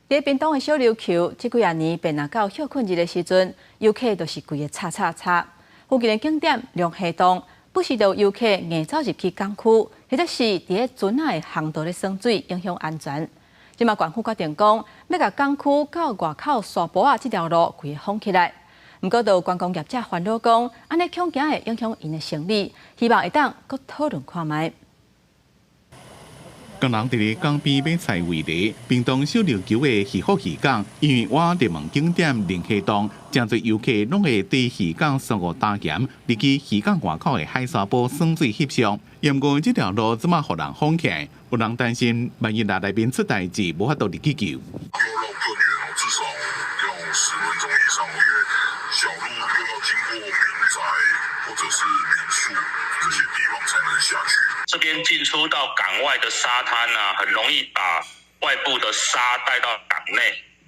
在屏东的小琉球，这几年便拿到休困日的时阵，游客都是规个叉叉叉。附近的景点龙虾洞，不时有游客硬走入去港区，或者是伫咧船仔的航道咧耍水，影响安全。即马县府决定讲，要甲港区到外口沙坡啊这条路规个封起来。不过，有观光业者烦恼讲，安尼恐惊会影响因的生意，希望会当搁讨论看卖。工人伫咧港边买菜为例，屏东小琉球的渔夫渔港，因为我热门景点龙虾洞，真侪游客拢会伫渔港商务打咸，入去渔港外口的海沙坡耍水翕相。不过这条路怎么互人封起来？有人担心，万一内面出代志，无法度入去救。要绕更远至少要10分钟以上，因为小路又要经过民宅或者是民宿这些地方才能下去。这边进出到港外的沙滩啊，很容易把外部的沙带到港内，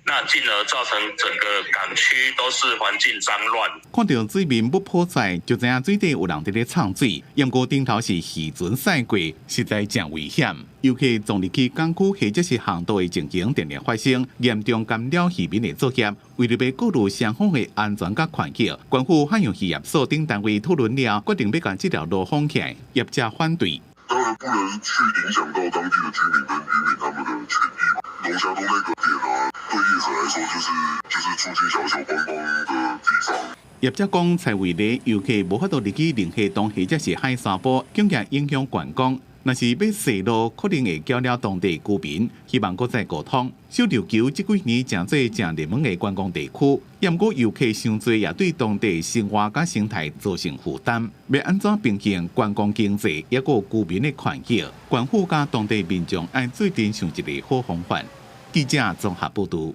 那进而造成整个港区都是环境脏乱。看到水面不破彩，就知影水底有人伫咧唱水。不过顶头是渔船驶过，实在真危险。游客撞入去港区或者是航道的情形连连发生，严重干扰渔民的作业。为了要顾虑双方的安全甲环境，县府海洋渔业所等单位讨论了，决定要将这条路封起来。业者反对。当然不能去影响到当地的居民跟渔民他们的权益嘛。龙虾洞那个点啊，对业者来说就是促进小小观光的地方。业者讲，菜为例，游客无法度入去龙虾洞或者是海沙坡，恐惊影响观光。若是要细路，可能会搅了当地居民，希望搁再沟通。小琉球这几年真侪正热门的观光地区，不过游客伤多，也对当地生活甲生态造成负担。要安怎平衡观光经济，也有居民的权益，县府甲当地民众爱做定想一个好方法。记者综合报道。